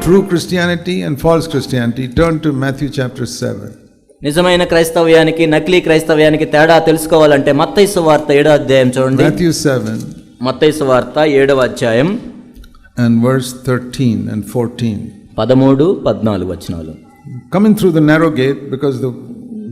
true Christianity and false Christianity, turn to Matthew chapter 7. నిజమైన క్రైస్తవ్యానికి నకిలీ క్రైస్తవ్యానికి తేడా తెలుసుకోవాలంటే మత్తయి సువార్త 7వ అధ్యాయం చూడండి. Matthew 7. మత్తయి సువార్త 7వ అధ్యాయం and verse 13 and 14. 13, 14 వచనాలు. Coming through the narrow gate, because the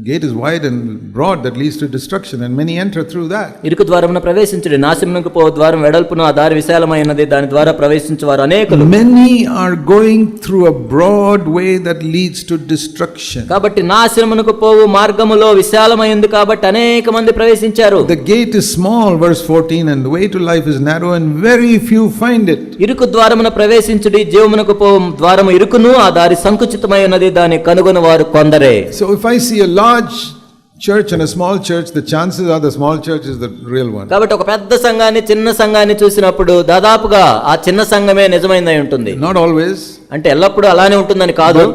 gate is wide and broad that leads to destruction, and many enter through that. ఇరుకు ద్వారమున ప్రవేశించుడి, నాశనమునకు పో ద్వారం వెడల్పును, ఆ దారి విశాలమైనది, దాని ద్వారా ప్రవేశించువారు అనేకులు. Many are going through a broad way that leads to destruction. కాబట్టి నాశనమునకు పోవు మార్గములో విశాలమైంది కాబట్టి అనేక మంది ప్రవేశించారు. The gate is small, verse 14, and the way to life is narrow and very few find it. ఇరుకు ద్వారమున ప్రవేశించుడి, జీవమునకు పోవు ద్వారము ఇరుకును, ఆ దారి సంకుచితమై ఉన్నది, దాన్ని కనుగొనువారు కొందరే. So if I see a large church and a small church, the chances are the small church is the real one. కాబట్టి ఒక పెద్ద సంఘాన్ని చిన్న సంఘాన్ని చూసినప్పుడు దాదాపుగా ఆ చిన్న సంఘమే నిజమైనదై ఉంటుంది. Not always. అంటే ఎల్లప్పుడూ అలానే ఉంటుందని కాదు.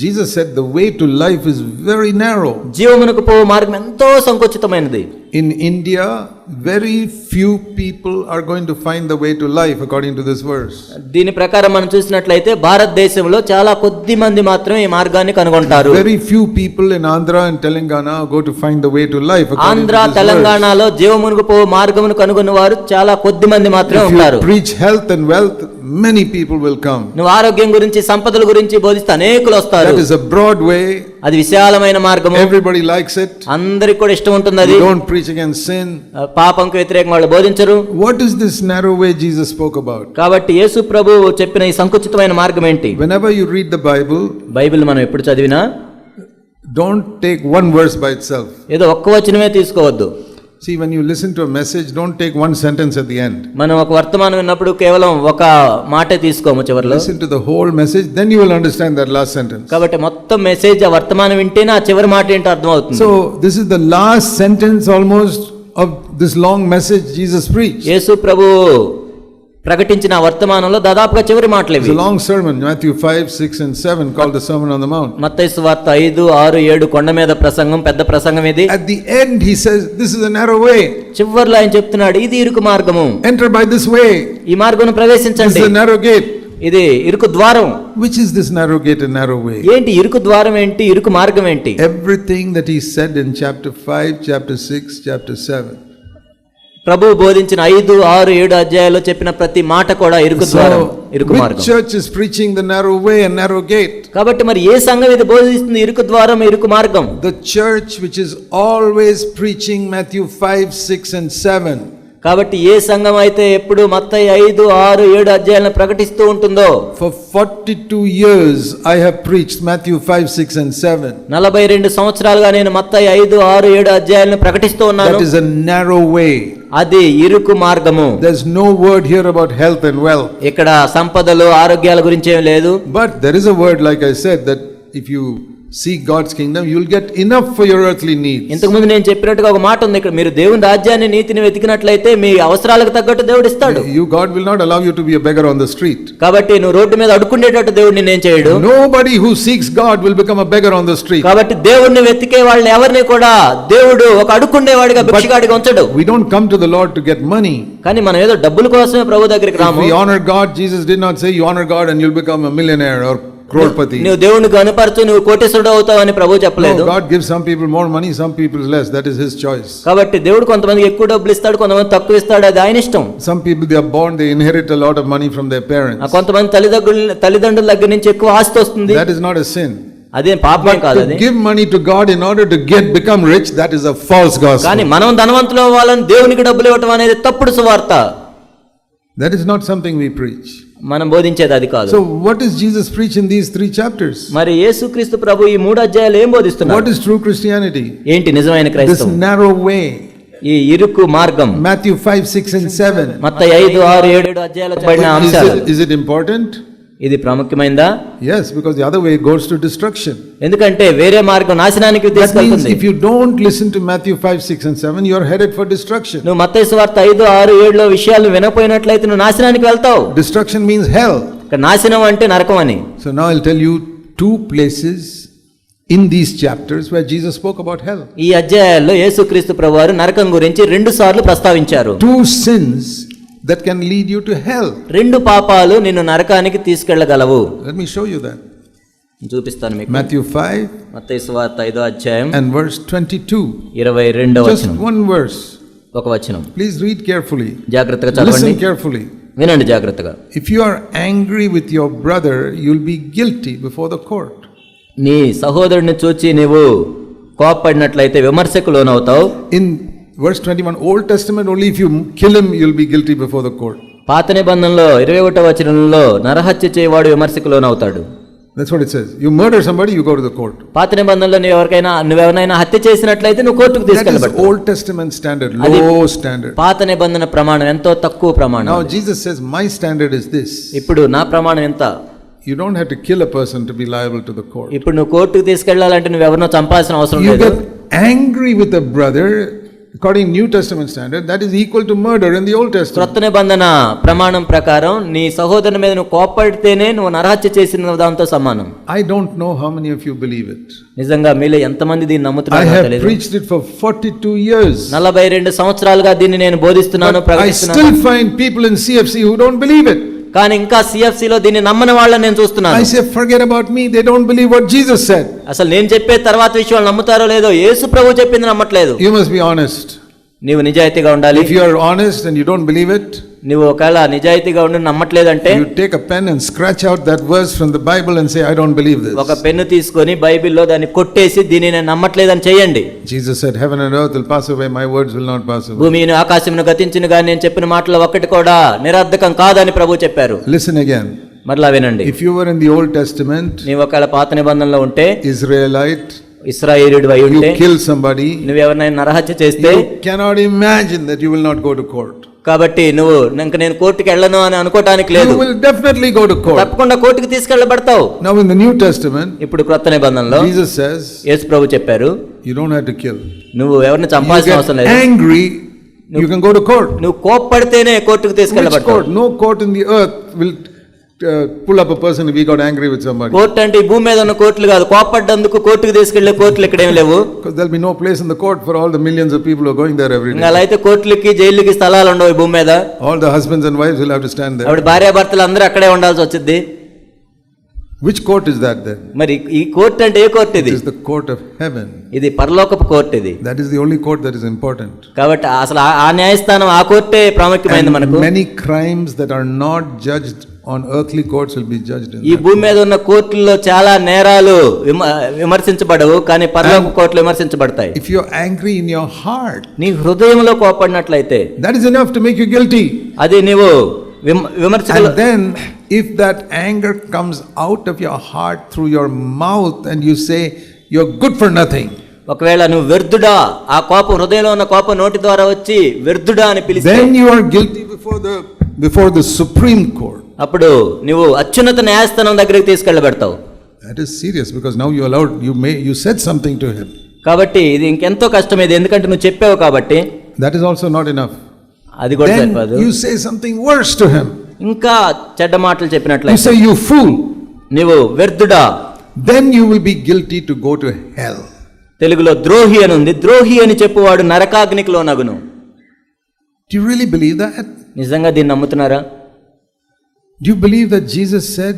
Jesus said the way to life is very narrow. జీవమునకు పోవు మార్గం ఎంతో సంకుచితమైనది. In India, very few people are going to find the way to life according to this verse. దీని ప్రకారం మనం చూసినట్లయితే భారతదేశంలో చాలా కొద్ది మంది మాత్రమే ఈ మార్గాన్ని కనుగొంటారు. Very few people in Andhra and Telangana go to find the way to life according to this verse. Andhra తెలంగాణలో జీవమునకు పోవు మార్గమును కనుగొన్నవారు చాలా కొద్ది మంది మాత్రమే ఉంటారు. If you preach health and wealth, many people will come. నువ్వు ఆరోగ్యం గురించి సంపదల గురించి బోధిస్తే అనేకులు వస్తారు. That is a broad way. అది విశాలమైన మార్గము. Everybody likes it. అందరికి కూడా ఇష్టం ఉంటుంది అది. Don't preach against sin. పాపంకు వ్యతిరేకంగా వాళ్ళు బోధించరు. What is this narrow way Jesus spoke about? కాబట్టి యేసు ప్రభువు చెప్పిన ఈ సంకుచితమైన మార్గం ఏంటి? Whenever you read the Bible, Bible మనం ఎప్పుడు చదివినా don't take one verse by itself. ఏదో ఒక్క వచనమే తీసుకోవద్దు. See, when you listen to a message, don't take one sentence at the end. మనం ఒక వర్తమానం విన్నప్పుడు కేవలం ఒక మాటే తీసుకోము చివర్లో. Listen to the whole message, then you will understand that last sentence. కాబట్టి మొత్తం మెసేజ్ ఆ వర్తమానం వింటేనే ఆ చివరి మాట ఏంటో అర్థమవుతుంది. So this is the last sentence almost of this long message Jesus preached. యేసు ప్రభు ప్రకటించిన వర్తమానంలో దాదాపుగా చివరి మాటలు ఇవి. It's a long sermon, Matthew 5, 6 and 7, called the Sermon on the Mount. మత్తయి సువార్త 5, 6, 7 కొండ మీద ప్రసంగం, పెద్ద ప్రసంగం ఇది. At the end he says, this is a narrow way. చివర్లో ఆయన చెప్తున్నాడు, ఇది ఇరుకు మార్గము. Enter by this way. ఈ మార్గమును ప్రవేశించండి. This is a narrow gate. ఇది ఇరుకు ద్వారం. Which is this narrow gate and narrow way? ఏంటి ఇరుకు ద్వారం ఏంటి, ఇరుకు మార్గం ఏంటి? Everything that he said in chapter 5, chapter 6, chapter 7. ప్రభువు బోధించిన 5, 6, 7 అధ్యాయాల్లో చెప్పిన ప్రతి మాట కూడా ఇరుకు ద్వారం, ఇరుకు మార్గం. Which church is preaching the narrow way and narrow gate? కాబట్టి మరి ఏ సంఘం ఇది బోధిస్తుంది ఇరుకు ద్వారం, ఇరుకు మార్గం? The church which is always preaching Matthew 5, 6 and 7. కాబట్టి ఏ సంఘం అయితే ఎప్పుడు మత్తయి 5, 6, 7 అధ్యాయాలను ప్రకటిస్తూ ఉంటుందో. For 42 years I have preached Matthew 5, 6 and 7. 42 సంవత్సరాలుగా నేను మత్తయి 5, 6, 7 అధ్యాయాలను ప్రకటిస్తూ ఉన్నాను. That is a narrow way. అది ఇరుకు మార్గము. There's no word here about health and wealth. ఇక్కడ సంపదలు ఆరోగ్యాల గురించి ఏం లేదు. But there is a word, like I said, that if you seek God's kingdom, you will get enough for your earthly needs. ఇంతకు ముందు నేను చెప్పినట్టుగా ఒక మాట ఉంది ఇక్కడ, మీరు దేవుని రాజ్యాన్ని నీతిని వెతికినట్లయితే మీ అవసరాలకు తగ్గట్టు దేవుడు ఇస్తాడు. God will not allow you to be a beggar on the street. కాబట్టి నువ్వు రోడ్డు మీద అడుక్కునేటట్టు దేవుడు నిన్నేం చేయడు. Nobody who seeks God will become a beggar on the street. కాబట్టి దేవుణ్ణి వెతికే వాళ్ళని ఎవరిని కూడా దేవుడు ఒక అడుక్కునేవాడిగా భిక్షగాడిగా ఉంచడు. We don't come to the Lord to get money. కానీ మనం ఏదో డబ్బుల కోసమే ప్రభు దగ్గరికి రాము. We honor God. Jesus did not say you honor God and you'll become a millionaire or crorepati. నువ్వు దేవుని కనపరచు, నువ్వు కోటీశ్వరుడు అవుతావని ప్రభు చెప్పలేదు. No, God gives some people more money, some people less. That is his choice. కాబట్టి దేవుడు కొంతమందికి ఎక్కువ డబ్బులు ఇస్తాడు, కొంతమంది తక్కువ ఇస్తాడు, అది ఆయన ఇష్టం. Some people, they are born, they inherit a lot of money from their parents. కొంతమంది తల్లిదండ్రుల దగ్గర నుంచి ఎక్కువ ఆస్తి వస్తుంది. That is not a sin. అదే పాపం కాదు. అది to give money to God in order to become rich, that is a false gospel. కానీ మనం ధనవంతులు అవ్వాలని దేవునికి డబ్బులు ఇవ్వటం అనేది తప్పుడు సువార్త. That is not something we preach. మనం బోధించేది అది కాదు. So what does Jesus preach in these 3 chapters? మరి యేసుక్రీస్తు ప్రభు ఈ 3 అధ్యాయాలు ఏం బోధిస్తున్నారు? What is true Christianity? ఏంటి నిజమైన క్రైస్తవం? This narrow way. ఈ ఇరుకు మార్గం. Matthew 5, 6 and 7. మత్తయి 5, 6, 7 అధ్యాయాల్లో చెప్పబడిన అంశాలు. Is it important? ఇది ప్రాముఖ్యమైనదా? Yes, because the other way goes to destruction. ఎందుకంటే వేరే మార్గం నాశనానికి తీసుకెళ్తుంది. If you don't listen to Matthew 5, 6 and 7, you are headed for destruction. నువ్వు మత్తయి సువార్త 5, 6, 7 లో విషయాలు వినపోయినట్లయితే నువ్వు నాశనానికి వెళ్తావు. Destruction means hell. నాశనం అంటే నరకం అని. So now I'll tell you 2 places in these chapters where Jesus spoke about hell. ఈ అధ్యాయాల్లో యేసుక్రీస్తు ప్రభువారు నరకం గురించి 2 సార్లు ప్రస్తావించారు. 2 sins that can lead you to hell. రెండు పాపాలు నిన్ను నరకానికి తీసుకెళ్లగలవు. Let me show you that. చూపిస్తాను మీకు. Matthew 5 మత్తయి సువార్త 5వ అధ్యాయం and verse 22. 22వ Just వచనం. one verse. ఒక వచనం. Please read carefully. జాగ్రత్తగా చదవండి. Listen carefully. వినండి జాగ్రత్తగా. If you are angry with your brother, you'll be guilty before the court. నీ సహోదరుని చూచి నీవు కోపపడినట్లయితే విమర్శకు లోనవుతావు. In verse 21, Old Testament, only if you kill him, you'll be guilty before the court. పాత నిబంధనలో 21వ వచనంలో నరహత్య చేయవాడు విమర్శకు లోనవుతాడు. That's what it says. You murder somebody, you go to the court. పాత నిబంధనలో నువ్వెవరైనా హత్య చేసినట్లయితే నువ్వు కోర్టుకు That is తీసుకెళ్ళబడతావు. Old Testament standard, low standard. పాత నిబంధన ప్రమాణం ఎంతో తక్కువ ప్రమాణం. Now Jesus says, my standard is this. ఇప్పుడు నా ప్రమాణం ఎంత? You don't have to kill a person to be liable to the court. ఇప్పుడు నువ్వు కోర్టుకు తీసుకెళ్లాలంటే నువ్వు ఎవరినో చంపాల్సిన అవసరం You లేదు. get angry with a brother, according New Testament standard, that is equal to murder in the Old Testament. క్రొత్త నిబంధన ప్రమాణం ప్రకారం నీ సహోదరుని మీద నువ్వు కోపడితేనే నువ్వు నరహత్య చేసిన దాంతో సమానం. I don't know how many of you believe it. నిజంగా మీలో ఎంతమంది దీన్ని I నమ్ముతున్నారో have తెలియదు. preached it for 42 years. 42 సంవత్సరాలుగా దీన్ని నేను బోధిస్తున్నాను, But I ప్రకటిస్తున్నాను. still find people in CFC who don't believe it. కానీ ఇంకా సిఎఫ్సి లో దీన్ని నమ్మని వాళ్ళని నేను చూస్తున్నాను. I say, forget about me. They don't believe what Jesus said. అసలు నేను చెప్పే తర్వాత విషయం నమ్ముతారో లేదో, యేసు ప్రభు చెప్పింది నమ్మట్లేదు. You must be honest. నీవు నిజాయితీగా ఉండాలి. If you are honest and you don't believe it, నువ్వు ఒకవేళ నిజాయితీగా ఉండి నమ్మట్లేదంటే you take a pen and scratch out that verse from the Bible and say, I don't believe this. ఒక pen తీసుకొని బైబిల్లో దాన్ని కొట్టేసి దీన్ని నేను నమ్మట్లేదని చేయండి. Jesus said, heaven and earth will pass away, my words will not pass away. భూమిని ఆకాశమును గతించును గాని నేను చెప్పిన మాటలు ఒక్కటి కూడా నిరర్ధకం కాదని ప్రభు చెప్పారు. Listen again. మరలా వినండి. If you were in the Old Testament, నీవు ఒకవేళ పాత నిబంధనలో ఉంటే, Israelite, ఇశ్రాయేలుడు అయి ఉంటే, you kill somebody, నువ్వు ఎవరినైనా నరహత్య చేస్తే, you cannot imagine that you will not go to court. కాబట్టి నువ్వు ఇంకా నేను కోర్టుకి వెళ్ళను అని అనుకోవడానికి లేదు. You will definitely go to court. తప్పకుండా కోర్టుకి తీసుకెళ్ళబడతావు. Now in the New Testament, ఇప్పుడు క్రొత్త నిబంధనలో Jesus says, యేసు ప్రభు చెప్పారు, you don't have to kill. నువ్వు ఎవరిని You చంపాల్సిన అవసరం get లేదు. angry, you can go to court. నువ్వు కోప్పడితేనే కోర్టుకు Which తీసుకెళ్ళబడతావు. court? No court in the earth will pull up a person if he got angry with somebody. Court అంటే ఈ భూమి మీద ఉన్న కోర్టులు కాదు. కోప్పడ్డందుకు కోర్టుకు తీసుకెళ్లే కోర్టులు ఇక్కడేం లేవు. Because there'll be no place in the court for all the millions of people who are going there every ఇంకా day. అలా అయితే కోర్టులకి జైలుకి స్థలాలు ఉండవు ఈ భూమి మీద. All the husbands and wives will have to stand there. ఆవిడ భార్యాభర్తలు అందరూ అక్కడే ఉండాల్సి వచ్చింది. Which court is that then? మరి ఈ కోర్టు అంటే ఏ కోర్టు ఇది? It is the court of heaven. ఇది పరలోకపు కోర్టు ఇది. That is the only court that is important. కాబట్టి అసలు ఆ న్యాయస్థానం ఆ కోర్టే ప్రాముఖ్యమైనది మనకు. And many crimes that are not judged on earthly courts will be judged in ఈ that. భూమి మీద ఉన్న కోర్టుల్లో చాలా నేరాలు విమర్శించబడవు, కానీ పరలోక కోర్టులు విమర్శించబడతాయి. If you are angry in your heart, నీ హృదయంలో కోపడినట్లయితే that is enough to make you guilty. అది నీవు విమర్శకులు. And then if that anger comes out of your heart through your mouth and you say you're good for nothing, ఒకవేళ నువ్వు వ్యర్థుడా, ఆ కోపం హృదయంలో ఉన్న కోపం నోటి ద్వారా వచ్చి వ్యర్థుడా అని పిలిస్తే, then you are guilty before the Supreme Court. అప్పుడు నువ్వు అత్యున్నత న్యాయస్థానం దగ్గరికి తీసుకెళ్ళబెడతావు. That is serious, because now you said something to him. కాబట్టి ఇది ఇంకెంతో కష్టం ఇది, ఎందుకంటే నువ్వు చెప్పావు కాబట్టి. That is also not enough. అది కూడా Then సరిపోదు. you say something worse to him. ఇంకా చెడ్డ మాటలు You చెప్పినట్లయితే, say, you fool. నువ్వు వ్యర్థుడా, Then you will be guilty to go to hell. తెలుగులో ద్రోహి అని ఉంది. ద్రోహి అని చెప్పువాడు నరకాగ్నికి లోనగును. Do you really believe that? నిజంగా దీన్ని నమ్ముతున్నారా? Do you believe that Jesus said,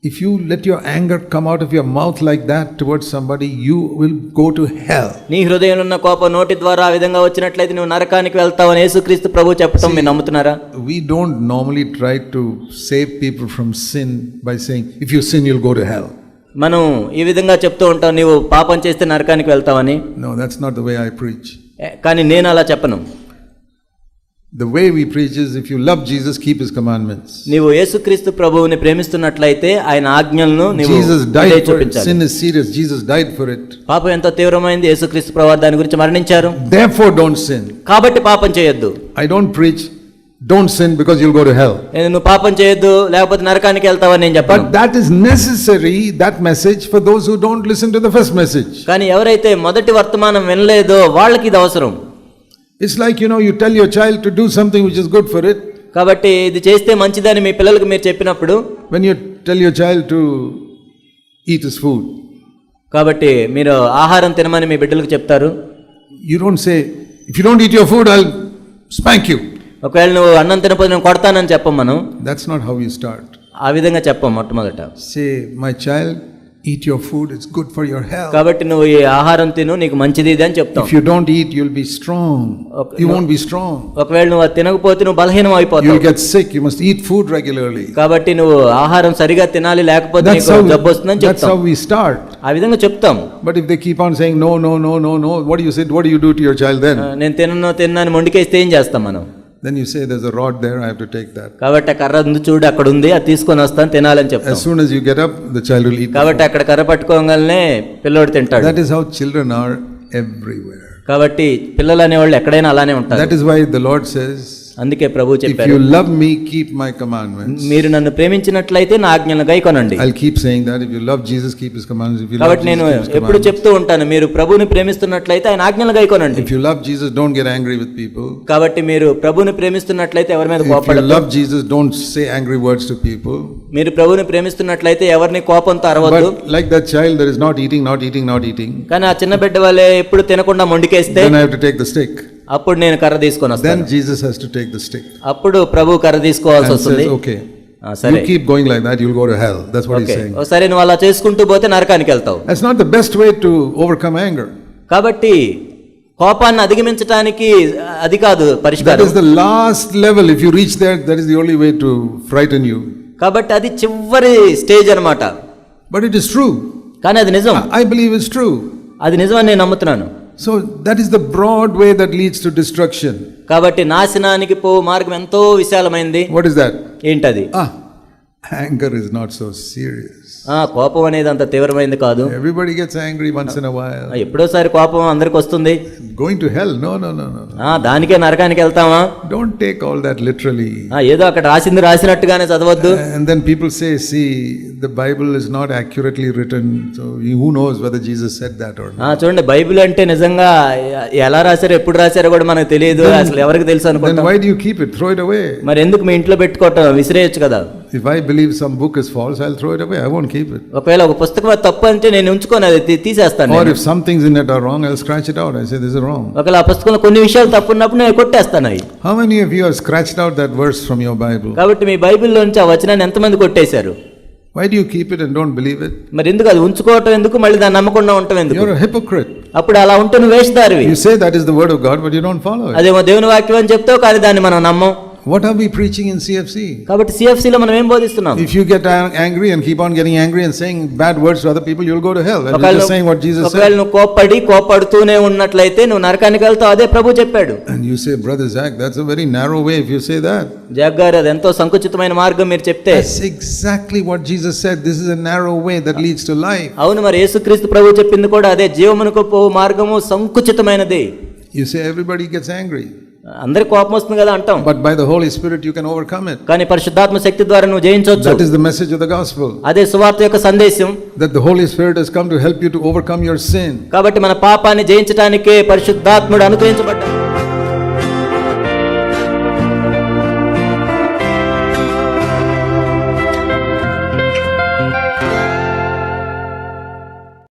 if you let your anger come out of your mouth like that towards somebody, you will go to hell? నీ హృదయంలో ఉన్న కోపం నోటి ద్వారా ఆ విధంగా వచ్చినట్లయితే నువ్వు నరకానికి వెళ్తావని యేసుక్రీస్తు ప్రభు చెప్పడం మీరు నమ్ముతున్నారా? We don't normally try to save people from sin by saying, if you sin, you'll go to hell. మనం ఈ విధంగా చెప్తూ ఉంటాం, నీవు పాపం చేస్తే నరకానికి వెళ్తావని. No, that's not the way I preach. కానీ నేను అలా చెప్పను. The way we preach is, if you love Jesus, keep his commandments. నీవు యేసుక్రీస్తు ప్రభువుని ప్రేమిస్తున్నట్లయితే ఆయన ఆజ్ఞలను నీవు Jesus died for it. చూపించాలి. Sin is serious. Jesus died for it. పాపం ఎంతో తీవ్రమైంది, యేసుక్రీస్తు ప్రభువు దాని గురించి మరణించారు. Therefore, don't sin. కాబట్టి పాపం చేయొద్దు. I don't preach, don't sin because you'll go to hell. నువ్వు పాపం చేయొద్దు లేకపోతే నరకానికి వెళ్తావని నేను చెప్పను. But that is necessary, that message, for those who don't listen to the first message. కానీ ఎవరైతే మొదటి వర్తమానం వినలేదో వాళ్ళకి ఇది అవసరం. It's like, you tell your child to do something which is good for it. కాబట్టి ఇది చేస్తే మంచిదని మీ పిల్లలకు మీరు చెప్పినప్పుడు, When you tell your child to eat his food, కాబట్టి మీరు ఆహారం తినమని మీ బిడ్డలకు చెప్తారు. you don't say, if you don't eat your food, I'll spank you. ఒకవేళ నువ్వు అన్నం తినకపోతే నేను కొడతానని చెప్పం మనం. That's not how you start. ఆ విధంగా చెప్పం మొట్టమొదట. Say, my child, eat your food, it's good for your health. కాబట్టి నువ్వు ఈ ఆహారం తిను, నీకు మంచిది ఇది అని చెప్తాం. If you don't eat, you'll be strong. You won't be strong. ఒకవేళ నువ్వు అది తినకపోతే నువ్వు బలహీనం అయిపోతావు. You'll get sick. You must eat food regularly. కాబట్టి నువ్వు ఆహారం సరిగా తినాలి, లేకపోతే నీకు జబ్బు వస్తుందని చెప్తాం. That's how we start. ఆ విధంగా చెప్తాం. But if they keep on saying no, no, no, no, no, what do you say? What do you do to your child then? నేను తిన్నాను మొండికేస్తే ఏం చేస్తాం మనం? Then you say, there's a rod there, I have to take that. కాబట్టి ఆ కర్ర ఉంది చూడు, అక్కడ ఉంది, అది తీసుకొని వస్తాను తినాలని చెప్తాం. As soon as you get up, the child will eat. కాబట్టి అక్కడ కర్ర పట్టుకోగానే పిల్లోడు తింటాడు. That is how children are everywhere. కాబట్టి పిల్లలు అనేవాళ్ళు ఎక్కడైనా అలానే ఉంటారు. That is why the Lord says, అందుకే ప్రభు if చెప్పారు, you love me, keep my commandments. మీరు నన్ను ప్రేమించినట్లయితే నా ఆజ్ఞలను గైకొనండి. I'll keep saying that. If you love Jesus, keep his commandments. If you love కాబట్టి నేను Jesus, keep his ఎప్పుడు commandments. చెప్తూ ఉంటాను, మీరు ప్రభువుని ప్రేమిస్తున్నట్లయితే ఆయన ఆజ్ఞలను గైకొనండి. If you love Jesus, don't get angry with people. కాబట్టి మీరు ప్రభువుని ప్రేమిస్తున్నట్లయితే ఎవరి మీద If you కోపపడద్దు. love Jesus, don't say angry words to people. మీరు ప్రభువుని ప్రేమిస్తున్నట్లయితే ఎవరిని కోపంతో అరవద్దు. But like that child that is not eating, not eating, not eating, కానీ ఆ చిన్న బిడ్డ వాళ్ళే ఎప్పుడు తినకుండా మొండికేస్తే then I have to take the stick. అప్పుడు నేను కర్ర తీసుకొని Then వస్తాను. Jesus has to take the stick అప్పుడు ప్రభు కర్ర తీసుకోవాల్సి and వస్తుంది. says, okay, సరే, you keep going like that, you'll go to hell. That's what he's saying. సరే, నువ్వు అలా చేసుకుంటూ పోతే నరకానికి వెళ్తావు. That's not the best way to overcome anger. కాబట్టి కోపాన్ని అధిగమించడానికి అది కాదు That పరిష్కారం. is the last level. If you reach there, that is the only way to frighten you. కాబట్టి అది చివరి స్టేజ్ అన్నమాట. But it is true. కానీ అది నిజం. I believe it's true. అది నిజం అని నేను నమ్ముతున్నాను. So that is the broad way that leads to destruction. కాబట్టి నాశనానికి పో మార్గం ఎంతో విశాలమైంది. What is that? ఏంటది? Anger is not so serious. కోపం అనేది అంత తీవ్రమైంది కాదు. Everybody gets angry once in a while. ఎప్పుడోసారి కోపం అందరికి వస్తుంది. Going to hell? No, no, no, no. దానికే నరకానికి వెళ్తామా? Don't take all that literally. ఏదో అక్కడ రాసింది రాసినట్టుగానే చదవద్దు. And then people say, see, the Bible is not accurately written, so who knows whether Jesus said that or not. చూడండి, Bible అంటే నిజంగా ఎలా రాశారో ఎప్పుడు రాశారో కూడా మనకు తెలియదు, అసలు ఎవరికి తెలుసు Then అనుకుంటాం. why do you keep it? Throw it away. మరి ఎందుకు మీ ఇంట్లో పెట్టుకోవటం, విసిరేయచ్చు కదా. If I believe some book is false, I'll throw it away. I won't keep it. ఒకవేళ ఒక పుస్తకం అది తప్పు అంటే నేను ఉంచుకొని అది తీసేస్తాను. Or if some things in it are wrong, I'll scratch it out. I say this is wrong. ఒకవేళ ఆ పుస్తకంలో కొన్ని విషయాలు తప్పు ఉన్నప్పుడు నేను కొట్టేస్తాను అవి. How many of you have scratched out that verse from your Bible? కాబట్టి మీ బైబిల్లో నుంచి ఆ వచనాన్ని ఎంతమంది కొట్టేశారు? Why do you keep it and don't believe it? మరి ఎందుకు అది ఉంచుకోవటం ఎందుకు, మళ్ళీ దాన్ని నమ్మకుండా ఉండటం ఎందుకు? You're a hypocrite. అప్పుడు అలా ఉంటే నువ్వు వేషధారివి. You say that is the word of God, but you don't follow it. అదేమో దేవుని వాక్యం అని చెప్తావు, కానీ దాన్ని మనం నమ్మం. What are we preaching in CFC? కాబట్టి సిఎఫ్సిలో మనం ఏం బోధిస్తున్నాం? If you get angry and keep on getting angry and saying bad words to other people, you'll go to hell. And you're just saying what Jesus ఒకవేళ said. నువ్వు కోపడుతూనే ఉన్నట్లయితే నువ్వు నరకానికి వెళ్తావు. అదే ప్రభు చెప్పాడు. And you say, Brother Zach, that's a very narrow way if you say that. Jack గారు, అది ఎంతో సంకుచితమైన మార్గం మీరు చెప్తే. That's exactly what Jesus said. This is a narrow way that leads to life. అవును, మరి యేసుక్రీస్తు ప్రభు చెప్పింది కూడా అదే, జీవమునకు పోవు మార్గము సంకుచితమైనది. You say everybody gets angry. అందరికి కోపం వస్తుంది కదా అంటాం. But by the Holy Spirit you can overcome it. కానీ పరిశుద్ధాత్మ శక్తి ద్వారా నువ్వు జయించవచ్చు. That is the message of the gospel. అదే సువార్త యొక్క సందేశం. That the Holy Spirit has come to help you to overcome your sin. కాబట్టి మన పాపాన్ని జయించడానికే పరిశుద్ధాత్ముడు అనుగ్రహించబడ్డాడు.